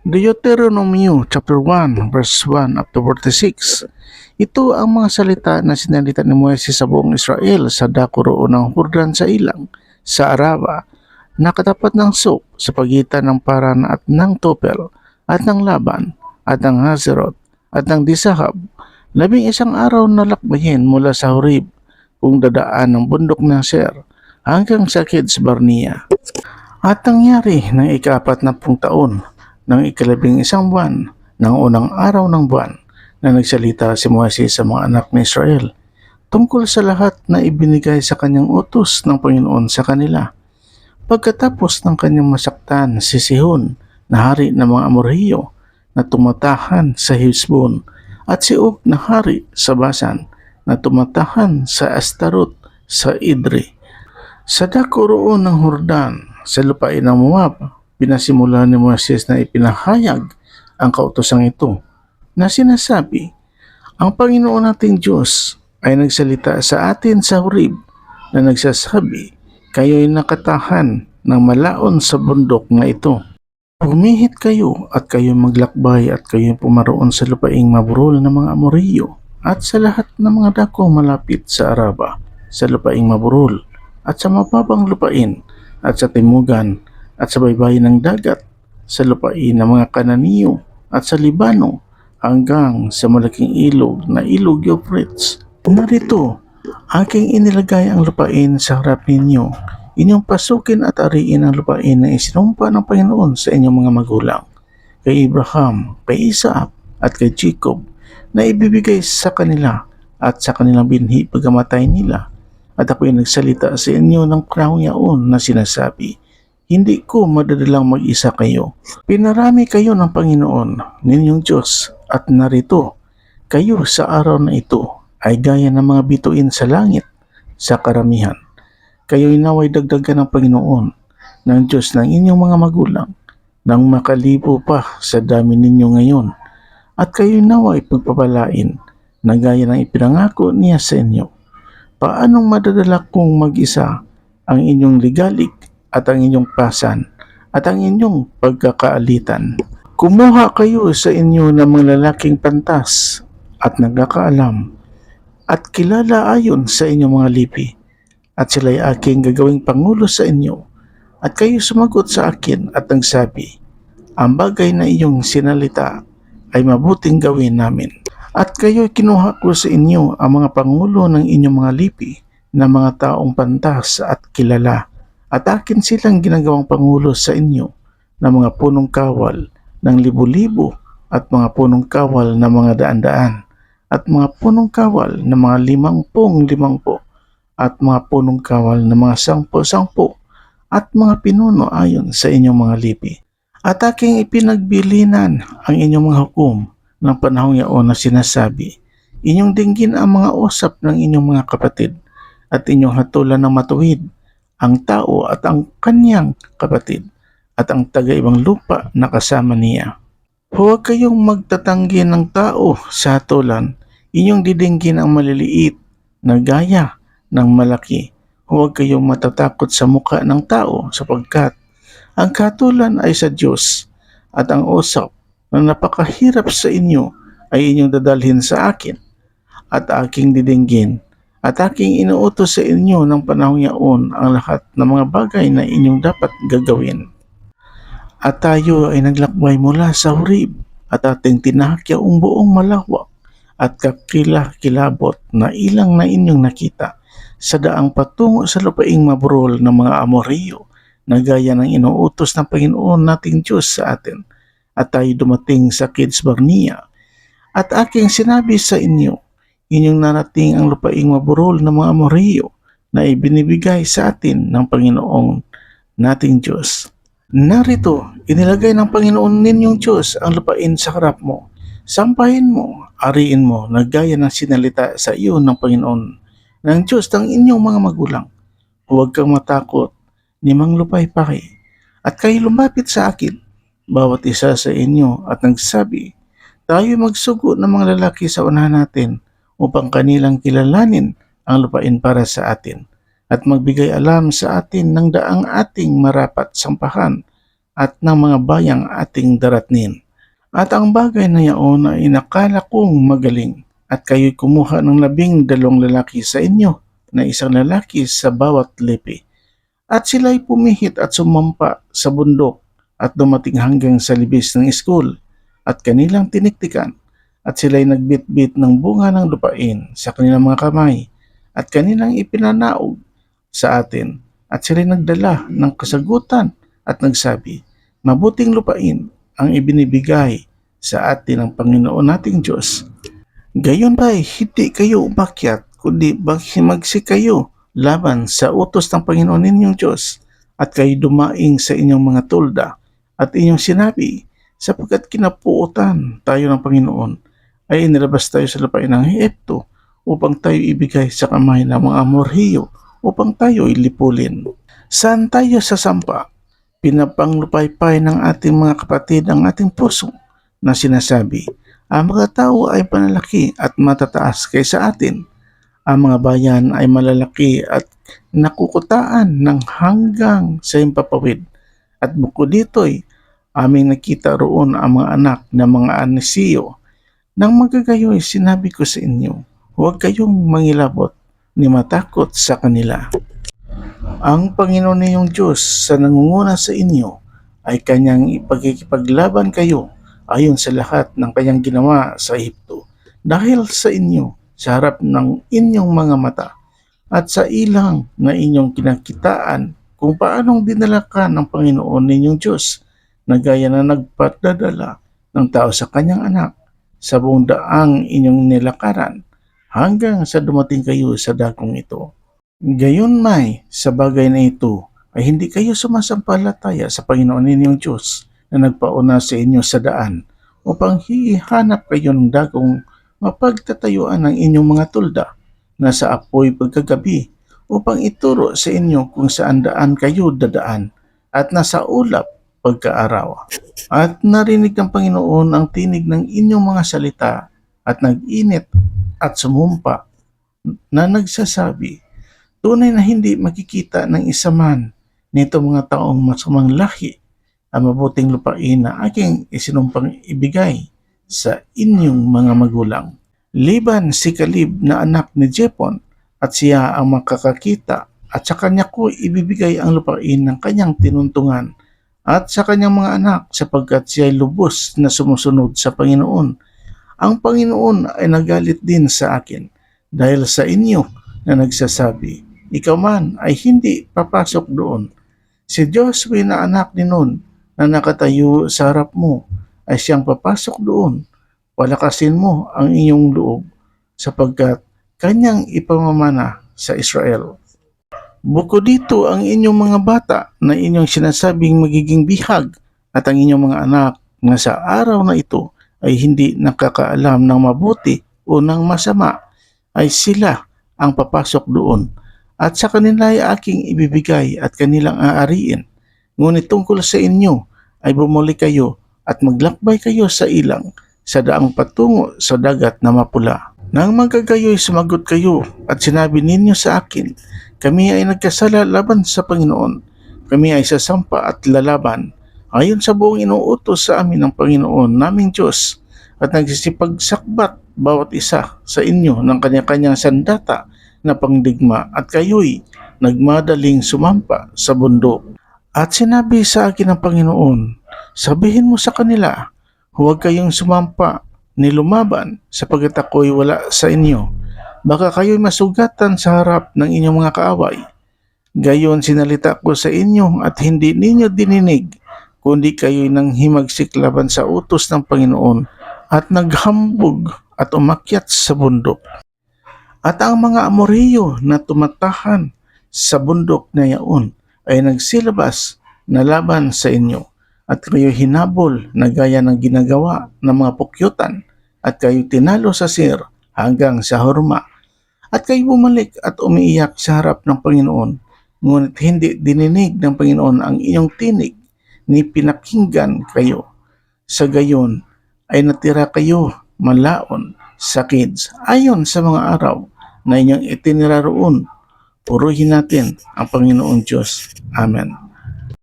Deuteronomio chapter 1 verse 1 up to 46. Ito ang mga salita na sinalita ni Moises sa buong Israel sa dako roon ng Jordan sa ilang, sa Araba, nakatapat ng Sok sa pagitan ng Paran at ng Topel, at ng Laban, at ng Hazeroth, at ng Disahab. 11 araw na lakbayin mula sa Horib, kung dadaan ng bundok ng Ser, hanggang sa Kids Barnea. At nangyari ng ika-40 taon, ng ika-11 buwan, ng unang araw ng buwan, na nagsalita si Moises sa mga anak ni Israel tungkol sa lahat na ibinigay sa kanyang utos ng Panginoon sa kanila. Pagkatapos ng kanyang masaktan si Sihon na hari ng mga Amorhiyo na tumatahan sa Hesbon, at si Og na hari sa Basan na tumatahan sa Astarot sa Idri. Sa dako roon ng Hordan, sa lupain ng Moab, pinasimula ni Moises na ipinahayag ang kautosang ito na sinasabi, ang Panginoon nating Diyos ay nagsalita sa atin sa Horib na nagsasabi, kayo'y nakatahan ng malaon sa bundok na ito. Pumihit kayo at kayo'y maglakbay at kayo'y pumaroon sa lupaing maburol ng mga Amorhiyo at sa lahat ng mga dakong malapit sa Araba, sa lupaing maburol at sa mababang lupain at sa timugan at sa baybayin ng dagat, sa lupain ng mga Kananiyo at sa Libano, hanggang sa malaking ilog na ilog Euphrates. Narito, aking inilagay ang lupain sa harap ninyo. Inyong pasukin at ariin ang lupain na isinumpa ng Panginoon sa inyong mga magulang, kay Abraham, kay Isaac at kay Jacob, na ibibigay sa kanila at sa kanilang binhi pagkamatay nila. At ako'y nagsalita sa inyo ng panahong yaon na sinasabi, hindi ko madadalang mag-isa kayo. Pinarami kayo ng Panginoon, ninyong Diyos, at narito, kayo sa araw na ito ay gaya ng mga bituin sa langit sa karamihan. Kayo'y naway dagdagan ng Panginoon, ng Diyos ng inyong mga magulang, nang makalibo pa sa dami ninyo ngayon, at kayo'y naway pagpapalain, na gaya ng ipinangako niya sa inyo. Paanong madadala kong mag-isa ang inyong ligalig at ang inyong pasan at ang inyong pagkakaalitan? Kumuha kayo sa inyo ng mga lalaking pantas at nagkakaalam at kilala ayon sa inyong mga lipi, at sila'y aking gagawing pangulo sa inyo. At kayo sumagot sa akin at nagsabi, ang bagay na iyong sinalita ay mabuting gawin namin. At kayo'y kinuha ko sa inyo ang mga pangulo ng inyong mga lipi na mga taong pantas at kilala, at akin silang ginagawang pangulo sa inyo na mga punong kawal ng libo-libo at mga punong kawal na mga daan-daan at mga punong kawal na mga 50-50 at mga punong kawal na mga 10-10 at mga pinuno ayon sa inyong mga lipi. At aking ipinagbilinan ang inyong mga hukom ng panahong yaon na sinasabi, inyong dinggin ang mga usap ng inyong mga kapatid at inyong hatulan ng matuwid ang tao at ang kanyang kapatid at ang taga-ibang lupa na kasama niya. Huwag kayong magtatanggi ng tao sa hatulan, inyong didinggin ang maliliit na gaya ng malaki. Huwag kayong matatakot sa muka ng tao sapagkat ang katulan ay sa Diyos, at ang usap na napakahirap sa inyo ay inyong dadalhin sa akin at aking didinggin, at aking inuutos sa inyo ng panahong yaon ang lahat ng mga bagay na inyong dapat gagawin. At tayo ay naglakbay mula sa Horib at ating tinahakya ang buong malawak at kakilabot na ilang na inyong nakita sa daang patungo sa lupaing maburol ng mga Amorhiyo na gaya ng inuutos ng Panginoon nating Diyos sa atin. At tayo dumating sa Kids Barnea. At aking sinabi sa inyo, inyong narating ang lupaing maburol ng mga Amorhiyo na ibinibigay sa atin ng Panginoong nating Diyos. Narito, inilagay ng Panginoon ninyong Diyos ang lupain sa harap mo. Sampahin mo, ariin mo na gaya ng sinalita sa iyo ng Panginoon ng Diyos ng inyong mga magulang. Huwag kang matakot, ni manglupay-paki, at kayo lumapit sa akin, bawat isa sa inyo, at nagsabi, tayo magsugo ng mga lalaki sa unahan natin upang kanilang kilalanin ang lupain para sa atin at magbigay alam sa atin ng daang ating marapat sampahan at ng mga bayang ating daratnin. At ang bagay na yaon ay inakala kong magaling at kayo'y kumuha ng 12 lalaki sa inyo na isang lalaki sa bawat lipi. At sila'y pumihit at sumampa sa bundok at dumating hanggang sa libis ng school at kanilang tiniktikan at sila'y nagbitbit ng bunga ng lupain sa kanilang mga kamay at kanilang ipinanaog sa atin at sila'y nagdala ng kasagutan at nagsabi, mabuting lupain ang ibinibigay sa atin ng Panginoon nating Diyos. Gayon ba'y hindi kayo umakyat kundi magsi kayo laban sa utos ng Panginoon ninyong Diyos at kayo dumaing sa inyong mga tulda at inyong sinabi, sapagkat kinapuutan tayo ng Panginoon ay inilabas tayo sa lupain ng Egypto upang tayo ibigay sa kamay ng mga Amorhiyo upang tayo ilipulin. Saan tayo sasampa? Pinapanglupaypay ng ating mga kapatid ang ating puso na sinasabi, ang mga tao ay panalaki at matataas kaysa atin. Ang mga bayan ay malalaki at nakukutaan ng hanggang sa himpapawid. At bukod dito'y aming nakita roon ang mga anak ng mga Anesiyo. Nang magagayo'y sinabi ko sa inyo, huwag kayong mangilabot ni matakot sa kanila. Ang Panginoon ninyong Diyos sa nangunguna sa inyo ay kanyang ipagkikipaglaban kayo ayon sa lahat ng kanyang ginawa sa Ehipto. Dahil sa inyo, sa harap ng inyong mga mata at sa ilang na inyong kinakitaan kung paanong dinala ka ng Panginoon ninyong Diyos na gaya na nagpadadala ng tao sa kanyang anak sa buong daang inyong nilakaran hanggang sa dumating kayo sa dakong ito. Gayon may sa bagay na ito ay hindi kayo sumasampalataya sa Panginoon ninyong Diyos na nagpauna sa inyo sa daan upang hihanap kayo ng dakong mapagtatayuan ng inyong mga tulda na sa apoy pagkagabi upang ituro sa inyo kung saan daan kayo dadaan at nasa ulap pagkaaraw. At narinig ng Panginoon ang tinig ng inyong mga salita at nag-init at sumumpa na nagsasabi, tunay na hindi makikita ng isa man nito mga taong masamang lahi ang mabuting lupain na aking isinumpang ibigay sa inyong mga magulang. Liban si Kalib na anak ni Jepon at siya ang makakakita at sa kanya ko ibibigay ang lupain ng kanyang tinuntungan at sa kanyang mga anak sapagkat siya ay lubos na sumusunod sa Panginoon. Ang Panginoon ay nagalit din sa akin dahil sa inyo na nagsasabi, ikaw man ay hindi papasok doon. Si Josue na anak ni Nun na nakatayo sa harap mo ay siyang papasok doon. Palakasin mo ang inyong loob sapagkat kanyang ipamamana sa Israel. Bukod dito ang inyong mga bata na inyong sinasabing magiging bihag at ang inyong mga anak na sa araw na ito ay hindi nakakaalam ng mabuti o ng masama ay sila ang papasok doon at sa kanila ay aking ibibigay at kanilang aariin. Ngunit tungkol sa inyo ay bumalik kayo at maglakbay kayo sa ilang sa daang patungo sa dagat na mapula. Nang magkagayo'y sumagot kayo at sinabi ninyo sa akin, kami ay nagkasala laban sa Panginoon. Kami ay sasampa at lalaban ayon sa buong inuutos sa amin ng Panginoon naming Diyos at nagsisipagsakbat bawat isa sa inyo ng kanya-kanyang sandata na pangdigma at kayo'y nagmadaling sumampa sa bundok. At sinabi sa akin ng Panginoon, sabihin mo sa kanila, huwag kayong sumampa ni lumaban sapagkat ako'y wala sa inyo. Baka kayo'y masugatan sa harap ng inyong mga kaaway. Gayon sinalita ko sa inyo at hindi ninyo dininig, kundi kayo'y nanghimagsik laban sa utos ng Panginoon at naghambog at umakyat sa bundok. At ang mga Amorhiyo na tumatahan sa bundok na yaon ay nagsilabas na laban sa inyo at kayo hinabol na gaya ng ginagawa ng mga pukyutan at kayo tinalo sa Sir hanggang sa Horma. At kayo bumalik at umiiyak sa harap ng Panginoon, ngunit hindi dininig ng Panginoon ang inyong tinig ni pinakinggan kayo. Sa gayon ay natira kayo malaon sa kids ayon sa mga araw na inyong itinira roon. Purihin natin ang Panginoon Diyos. Amen.